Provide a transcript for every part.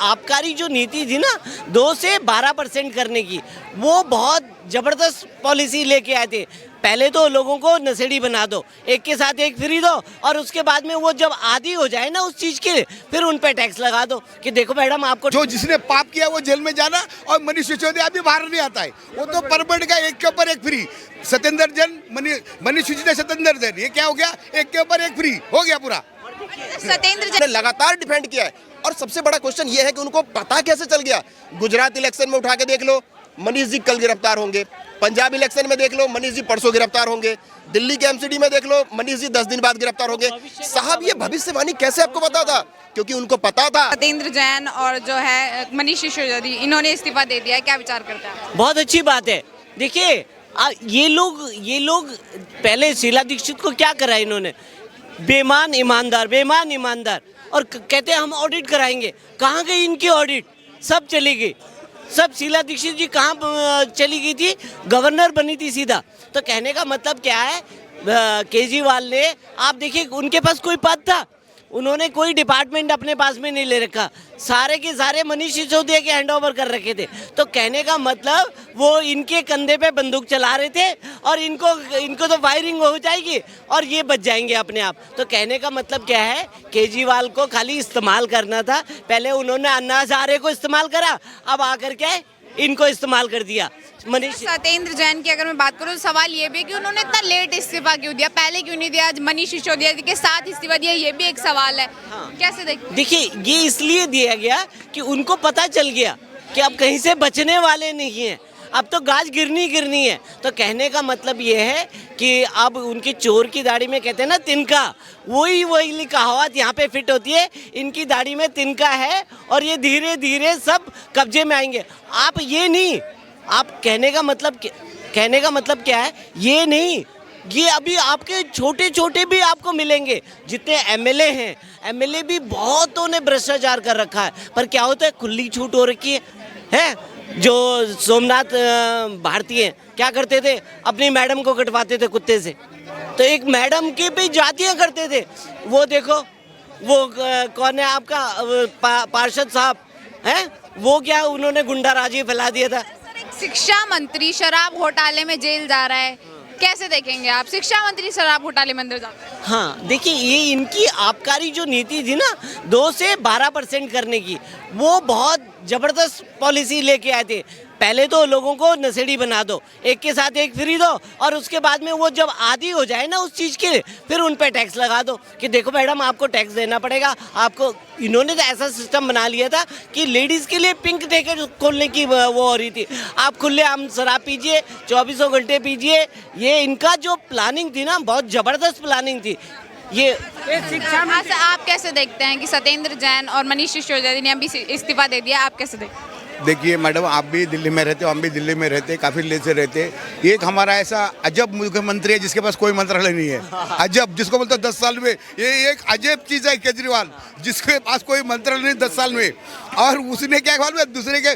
आबकारी जो नीति थी ना 2 से 12% करने की, वो बहुत ज़बरदस्त पॉलिसी लेके आए थे। पहले तो लोगों को नशेड़ी बना दो, एक के साथ एक फ्री दो, और उसके बाद में वो जब आदी हो जाए ना उस चीज़ के, फिर उन पे टैक्स लगा दो कि देखो मैडम आपको जो जिसने पाप किया वो जेल में जाना, और मनीष सिसोदिया अभी बाहर नहीं आता है, वो तो परमिट का एक के ऊपर एक फ्री। सत्येंद्र जैन, मनीष सिसोदिया, सत्येंद्र जैन, ये क्या हो गया, एक के ऊपर एक फ्री हो गया पूरा। सत्येंद्र जैन ने लगातार डिफेंड किया है, और सबसे बड़ा क्वेश्चन ये है कि उनको पता कैसे चल गया। गुजरात इलेक्शन में उठा के देख लो, मनीष जी कल गिरफ्तार होंगे। पंजाब इलेक्शन में देख लो, मनीष जी परसों गिरफ्तार होंगे। दिल्ली के एमसीडी में देख लो, मनीष जी 10 दिन बाद गिरफ्तार होंगे। साहब ये भविष्यवाणी कैसे आपको पता था? क्योंकि उनको पता था। सत्येंद्र जैन और जो है मनीष सिसोदिया, इन्होंने इस्तीफा दे दिया है, क्या विचार करते हैं? बहुत अच्छी बात है। देखिए ये लोग पहले शीला दीक्षित को क्या करा इन्होंने, बेईमान ईमानदार, और कहते हैं हम ऑडिट कराएंगे। कहाँ गई इनकी ऑडिट? सब चली गई, सब। शीला दीक्षित जी कहाँ चली गई थी? गवर्नर बनी थी सीधा। तो कहने का मतलब क्या है, केजरीवाल ने, आप देखिए उनके पास कोई पद था, उन्होंने कोई डिपार्टमेंट अपने पास में नहीं ले रखा, सारे के सारे मनीष सिसोदिया के हैंडओवर कर रखे थे। तो कहने का मतलब वो इनके कंधे पे बंदूक चला रहे थे, और इनको तो फायरिंग हो जाएगी और ये बच जाएंगे अपने आप। तो कहने का मतलब क्या है, केजरीवाल को खाली इस्तेमाल करना था। पहले उन्होंने अन्ना हजारे को इस्तेमाल करा, अब आकर के इनको इस्तेमाल कर दिया। मनीष सत्येंद्र जैन की अगर मैं बात करूं तो सवाल ये भी है कि उन्होंने इतना लेट इस्तीफा क्यों दिया, पहले क्यों नहीं दिया? आज मनीष सिसोदिया के साथ इस्तीफा दिया, ये भी एक सवाल है। कैसे देखिए ये इसलिए दिया गया कि उनको पता चल गया कि अब कहीं से बचने वाले नहीं हैं, अब तो गाज गिरनी है। तो कहने का मतलब ये है कि अब उनकी चोर की दाढ़ी में कहते हैं ना तिनका, वही कहावत यहाँ पे फिट होती है। इनकी दाढ़ी में तिनका है और ये धीरे धीरे सब कब्जे में आएंगे। आप ये नहीं, आप कहने का मतलब क्या है, ये नहीं, ये अभी आपके छोटे भी आपको मिलेंगे। जितने एमएलए हैं, एमएलए भी बहुतों ने भ्रष्टाचार कर रखा है, पर क्या होता है, खुली छूट हो रखी है। जो सोमनाथ भारती हैं, क्या करते थे, अपनी मैडम को कटवाते थे कुत्ते से। तो एक मैडम के भी जातियाँ करते थे। वो देखो, वो कौन है आपका पार्षद साहब हैं, वो क्या उन्होंने गुंडाराजी फैला दिया था। शिक्षा मंत्री शराब घोटाले में जेल जा रहा है, कैसे देखेंगे आप? शिक्षा मंत्री शराब घोटाले में अंदर जाते हैं। हाँ देखिए, ये इनकी आबकारी जो नीति थी ना 2 से 12% करने की, वो बहुत ज़बरदस्त पॉलिसी लेके आए थे। पहले तो लोगों को नशेड़ी बना दो, एक के साथ एक फ्री दो, और उसके बाद में वो जब आदी हो जाए ना उस चीज़ के, फिर उन पे टैक्स लगा दो कि देखो मैडम आपको टैक्स देना पड़ेगा आपको। इन्होंने तो ऐसा सिस्टम बना लिया था कि लेडीज़ के लिए पिंक टिकट खोलने की वो हो रही थी। आप खुलेआम शराब पीजिए, 24 घंटे पीजिए। ये इनका जो प्लानिंग थी ना, बहुत ज़बरदस्त प्लानिंग थी। ये शिक्षा में आप कैसे देखते हैं कि सत्येंद्र जैन और मनीष सिसोदिया ने अभी इस्तीफा दे दिया, आप कैसे देखते हैं? देखिए मैडम, आप भी दिल्ली में रहते हो, हम भी दिल्ली में रहते, काफ़ी देर से रहते। एक हमारा ऐसा अजब मुख्यमंत्री है जिसके पास कोई मंत्रालय नहीं है। अजब, जिसको बोलते 10 साल में, ये एक अजब चीज़ है केजरीवाल, जिसके पास कोई मंत्रालय नहीं 10 साल में। और उसने क्या मालूम है, दूसरे के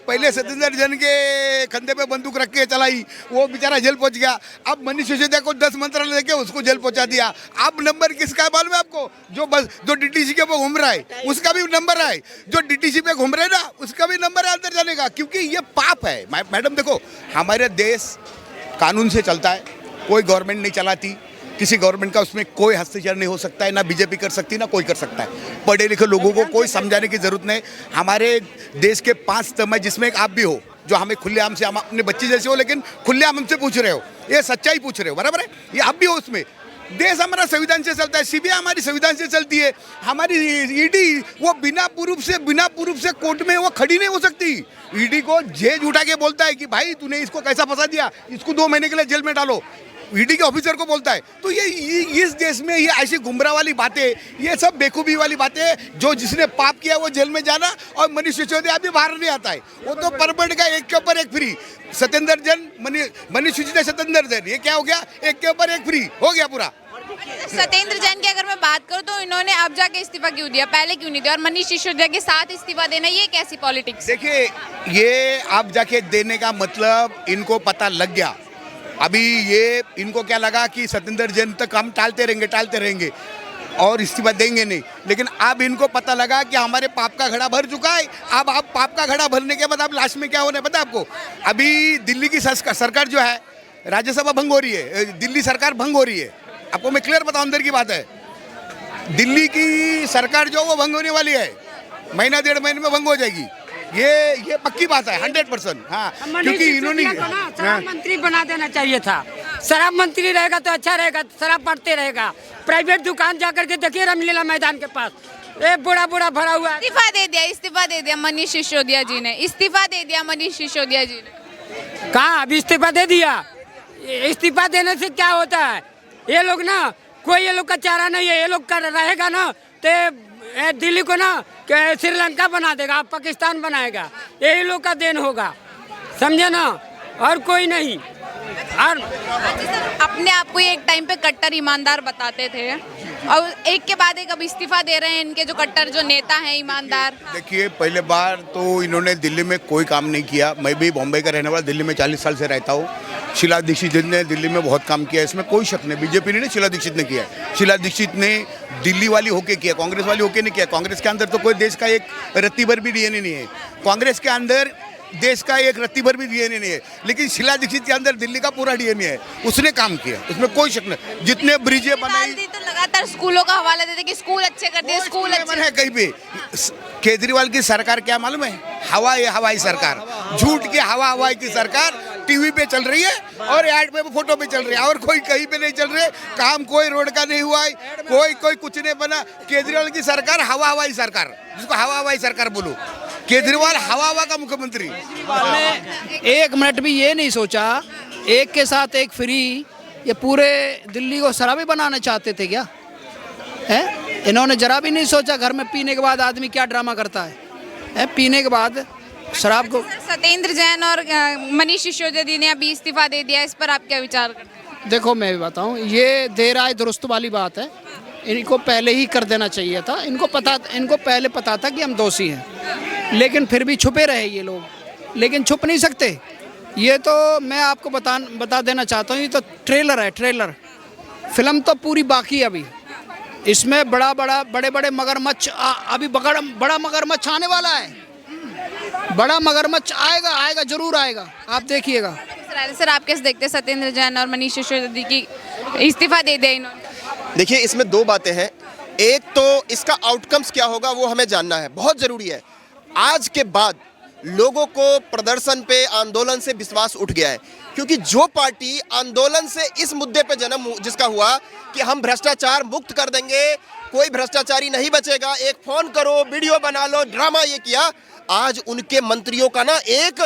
पहले सत्येंद्र जैन के कंधे पे बंदूक रख के चलाई, वो बेचारा जेल पहुंच गया। अब मनीष सिसोदिया को 10 मंत्रालय देके उसको जेल पहुंचा दिया। अब नंबर किसका है मालूम है आपको? जो डीटीसी के ऊपर घूम रहा है उसका भी नंबर है, जो डीटीसी पे घूम रहे ना उसका भी नंबर है अंदर जाने का, क्योंकि ये पाप है। मैडम देखो, हमारे देश कानून से चलता है, कोई गवर्नमेंट नहीं चलाती, किसी गवर्नमेंट का उसमें कोई हस्तक्षेप नहीं हो सकता है, ना बीजेपी कर सकती, ना कोई कर सकता है। पढ़े लिखे लोगों को कोई समझाने की जरूरत नहीं। हमारे देश के 5 स्तंभ है, जिसमें एक आप भी हो, जो हमें खुलेआम से, हम अपने बच्चे जैसे हो, लेकिन खुलेआम हमसे पूछ रहे हो, ये सच्चाई पूछ रहे हो, बराबर है, ये आप भी हो उसमें। देश हमारा संविधान से चलता है, सीबीआई हमारी संविधान से चलती है, हमारी ईडी वो बिना प्रूफ से कोर्ट में वो खड़ी नहीं हो सकती। ईडी को जेज उठा के बोलता है कि भाई तूने इसको कैसा फंसा दिया, इसको 2 महीने के लिए जेल में डालो, ईडी के ऑफिसर को बोलता है। तो ये इस देश में ये ऐसी गुमराह वाली बातें, ये सब बेखूबी वाली बातें, जो जिसने पाप किया वो जेल में जाना, और मनीष सिसोदिया अभी बाहर नहीं आता है, वो तो परमिट का एक के ऊपर एक फ्री। सत्येंद्र जैन, मनीष सिसोदिया, सत्येंद्र जैन, ये क्या हो गया, एक के ऊपर एक फ्री हो गया पूरा। सत्येंद्र जैन की अगर मैं बात करूं तो इन्होंने अब जाके इस्तीफा क्यों दिया, पहले क्यों नहीं दिया? और मनीष सिसोदिया के साथ इस्तीफा देना, ये कैसी पॉलिटिक्स? देखिए, ये अब जाके देने का मतलब इनको पता लग गया। अभी ये इनको क्या लगा कि सत्येंद्र जैन तक हम टालते रहेंगे। और इस्तीफा देंगे नहीं। लेकिन अब इनको पता लगा कि हमारे पाप का घड़ा भर चुका है। अब आप पाप का घड़ा भरने के बाद अब लास्ट में क्या होना है पता है आपको? अभी दिल्ली की सरकार जो है, राज्यसभा भंग हो रही है, दिल्ली सरकार भंग हो रही है। आपको मैं क्लियर बताऊं, अंदर की बात है, दिल्ली की सरकार जो वो भंग होने वाली है, महीना 1.5 महीने में भंग हो जाएगी। ये पक्की बात है 100%। हाँ, क्योंकि इन्होंने शराब मंत्री बना देना चाहिए था। शराब मंत्री रहेगा तो अच्छा रहेगा, शराब पड़ते रहेगा। प्राइवेट दुकान जाकर के देखिए रामलीला मैदान के पास एक बड़ा भरा हुआ है। इस्तीफा दे दिया मनीष सिसोदिया जी ने, इस्तीफा दे दिया मनीष सिसोदिया जी ने। कहाँ अभी इस्तीफा दे दिया? इस्तीफा देने से क्या होता है? ये लोग ना, कोई ये लोग का चारा नहीं है। ये लोग का रहेगा ना तो दिल्ली को ना श्रीलंका बना देगा, पाकिस्तान बनाएगा। यही लोग का देन होगा, समझे ना, और कोई नहीं। और अपने आप को एक टाइम पे कट्टर ईमानदार बताते थे और एक के बाद एक अब इस्तीफा दे रहे हैं इनके जो कट्टर जो नेता हैं ईमानदार। देखिए, पहले बार तो इन्होंने दिल्ली में कोई काम नहीं किया। मैं भी बॉम्बे का रहने वाला, दिल्ली में 40 साल से रहता हूँ। शीला दीक्षित ने दिल्ली में बहुत काम किया, इसमें कोई शक नहीं। बीजेपी ने शीला दीक्षित ने किया। शीला दीक्षित ने दिल्ली वाली होके किया, कांग्रेस वाली होके नहीं किया। कांग्रेस के अंदर तो कोई देश का एक रत्ती भर भी डीएनए नहीं है। कांग्रेस के अंदर देश का एक रत्ती भर भी डीएनए नहीं है, लेकिन शीला दीक्षित के अंदर दिल्ली का पूरा डीएनए है। उसने काम किया, उसमें कोई शक नहीं। जितने ब्रिजें बनाई तो लगातार स्कूलों का हवाला देते कि स्कूल अच्छे कर दिए, स्कूल अच्छे है। कहीं भी केजरीवाल की सरकार क्या मालूम है? हवाई सरकार, झूठ की हवाई की सरकार टीवी पे चल रही है और ऐड पे फोटो पे चल रही है, और कोई कहीं पे नहीं चल रहे। काम कोई रोड का नहीं हुआ है, कोई कुछ नहीं बना। केजरीवाल की सरकार हवाई सरकार, जिसको हवाई सरकार बोलो। केजरीवाल हवा का मुख्यमंत्री। एक मिनट भी ये नहीं सोचा एक के साथ एक फ्री, ये पूरे दिल्ली को शराबी बनाना चाहते थे क्या? है, इन्होंने जरा भी नहीं सोचा घर में पीने के बाद आदमी क्या ड्रामा करता है पीने के बाद शराब को। सत्येंद्र जैन और मनीष सिसोदिया जी ने अभी इस्तीफा दे दिया, इस पर आप क्या विचार करते हैं? देखो मैं भी बताऊं, ये देर आए दुरुस्त वाली बात है। इनको पहले ही कर देना चाहिए था। इनको पहले पता था कि हम दोषी हैं, लेकिन फिर भी छुपे रहे ये लोग। लेकिन छुप नहीं सकते। ये तो मैं आपको बता देना चाहता हूँ, ये तो ट्रेलर है, ट्रेलर। फिल्म तो पूरी बाकी है अभी। इसमें बड़े मगरमच्छ अभी बड़ा मगरमच्छ आने वाला है। बड़ा मगरमच्छ आएगा, जरूर आएगा, आप देखिएगा। सर आप कैसे देखते हैं सत्येंद्र जैन और मनीष सिसोदिया जी की इस्तीफा दे दिया इन्होंने? देखिए, इसमें दो बातें हैं। एक तो इसका आउटकम्स क्या होगा वो हमें जानना है, बहुत ज़रूरी है। आज के बाद लोगों को प्रदर्शन पे, आंदोलन से विश्वास उठ गया है, क्योंकि जो पार्टी आंदोलन से इस मुद्दे पे जन्म जिसका हुआ कि हम भ्रष्टाचार मुक्त कर देंगे, कोई भ्रष्टाचारी नहीं बचेगा, एक फोन करो, वीडियो बना लो, ड्रामा ये किया। आज उनके मंत्रियों का ना एक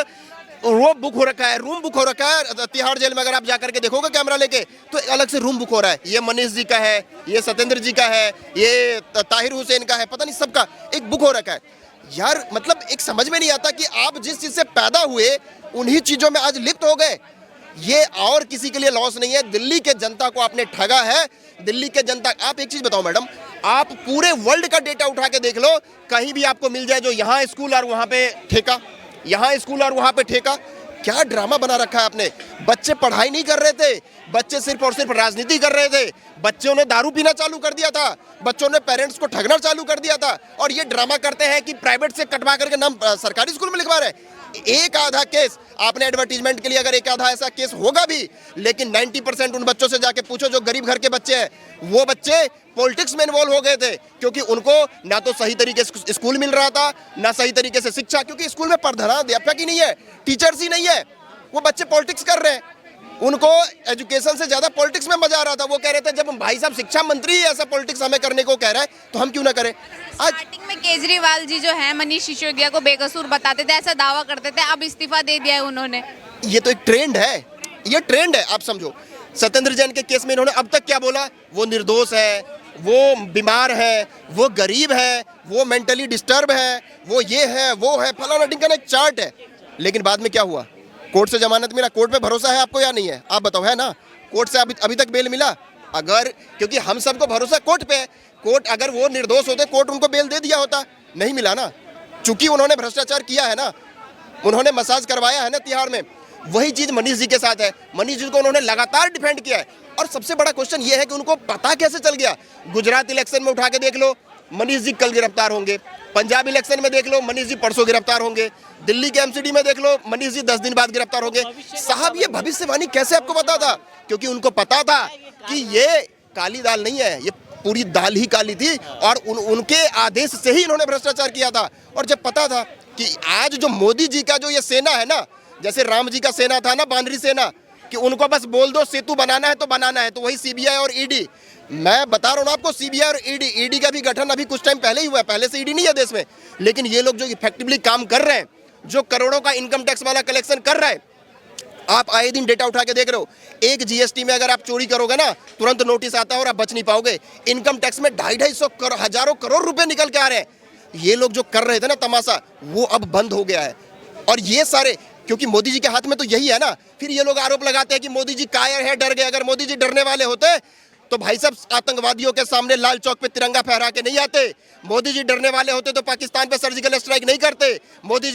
रूम बुक हो रखा है तिहाड़ जेल में। अगर आप जाकर के देखोगे कैमरा लेके तो अलग से रूम बुक हो रहा है। ये मनीष जी का है, ये सत्येंद्र जी का है, ये ताहिर हुसैन का है, पता नहीं सबका एक बुक हो रखा है। यार मतलब एक समझ में नहीं आता कि आप जिस चीज से पैदा हुए उन्हीं चीजों में आज लिप्त हो गए। ये और किसी के लिए लॉस नहीं है, दिल्ली के जनता को आपने ठगा है। दिल्ली के जनता, आप एक चीज बताओ मैडम, आप पूरे वर्ल्ड का डेटा उठा के देख लो, कहीं भी आपको मिल जाए जो यहाँ स्कूल और वहाँ पे ठेका, यहाँ स्कूल और वहाँ पे ठेका। क्या ड्रामा बना रखा है आपने। बच्चे पढ़ाई नहीं कर रहे थे, बच्चे सिर्फ और सिर्फ राजनीति कर रहे थे। बच्चों ने दारू पीना चालू कर दिया था, बच्चों ने पेरेंट्स को ठगना चालू कर दिया था, और ये ड्रामा करते हैं कि प्राइवेट से कटवा करके नाम सरकारी स्कूल में लिखवा रहे हैं। एक आधा केस आपने एडवर्टीजमेंट के लिए, अगर एक आधा ऐसा केस होगा भी, लेकिन 90% उन बच्चों से जाके पूछो जो गरीब घर के बच्चे हैं, वो बच्चे पॉलिटिक्स में इन्वॉल्व हो गए थे, क्योंकि उनको ना तो सही तरीके से स्कूल मिल रहा था, ना सही तरीके से शिक्षा, क्योंकि स्कूल में प्रधानाध्यापक ही नहीं है, टीचर्स ही नहीं है, वो बच्चे पॉलिटिक्स कर रहे हैं। उनको एजुकेशन से ज्यादा पॉलिटिक्स में मजा आ रहा था। वो कह रहे थे जब भाई साहब शिक्षा मंत्री ही ऐसा पॉलिटिक्स हमें करने को कह रहा है तो हम क्यों ना करें। आज स्टार्टिंग में केजरीवाल जी जो है मनीष सिसोदिया को बेकसूर बताते थे, ऐसा दावा करते थे, अब इस्तीफा दे दिया है उन्होंने। ये तो एक ट्रेंड है, ये ट्रेंड है, आप समझो। सत्येंद्र जैन के केस में इन्होंने अब तक क्या बोला? वो निर्दोष है, वो बीमार है, वो गरीब है, वो मेंटली डिस्टर्ब है, वो ये है, वो है, फलाना ढिमकाना, एक चार्ट है। लेकिन बाद में क्या हुआ? कोर्ट से जमानत मिला। कोर्ट पे भरोसा है आपको या नहीं है? आप बताओ, है ना? कोर्ट से अभी तक बेल मिला? अगर, क्योंकि हम सबको भरोसा कोर्ट पे है, कोर्ट अगर वो निर्दोष होते कोर्ट उनको बेल दे दिया होता, नहीं मिला ना, चूंकि उन्होंने भ्रष्टाचार किया है ना, उन्होंने मसाज करवाया है ना तिहाड़ में। वही चीज मनीष जी के साथ है। मनीष जी को उन्होंने लगातार डिफेंड किया है और सबसे बड़ा क्वेश्चन ये है कि उनको पता कैसे चल गया। गुजरात इलेक्शन में उठा के देख लो, मनीष जी कल गिरफ्तार होंगे। पंजाब इलेक्शन में देख लो, मनीष जी परसों गिरफ्तार होंगे। दिल्ली के एमसीडी में देख लो, मनीष जी 10 दिन बाद गिरफ्तार होंगे। साहब ये भविष्यवाणी कैसे आपको पता था? क्योंकि उनको पता था कि ये काली दाल नहीं है, ये पूरी दाल ही काली थी और उनके आदेश से ही इन्होंने भ्रष्टाचार किया था। और जब पता था कि आज जो मोदी जी का जो ये सेना है ना, जैसे राम जी का सेना था ना, बानरी सेना, कि उनको बस बोल दो सेतु बनाना है तो बनाना है, तो वही सीबीआई और ईडी। मैं बता रहा हूँ आपको, सीबीआई और ईडी का भी गठन अभी कुछ टाइम पहले ही हुआ है, पहले से ईडी नहीं है देश में। लेकिन ये लोग जो इफेक्टिवली काम कर रहे हैं, जो करोड़ों का इनकम टैक्स वाला कलेक्शन कर रहे हैं, आप आए दिन डेटा उठा के देख रहे हो। एक जीएसटी में अगर आप चोरी करोगे ना, तुरंत नोटिस आता है और आप बच नहीं पाओगे। इनकम टैक्स में 250 हजारों करोड़ रुपए निकल के आ रहे हैं। ये लोग जो कर रहे थे ना तमाशा, वो अब बंद हो गया है। और ये सारे, क्योंकि मोदी जी के हाथ में तो यही है ना। फिर ये लोग आरोप लगाते हैं कि मोदी जी कायर है, डर गए। अगर मोदी जी डरने वाले होते तो भाई साहब आतंकवादियों के सामने लाल चौक पे तिरंगा फहरा के नहीं आते। मोदी जी डरने वाले होते तो पाकिस्तान पे सर्जिकल स्ट्राइक नहीं करते। मोदी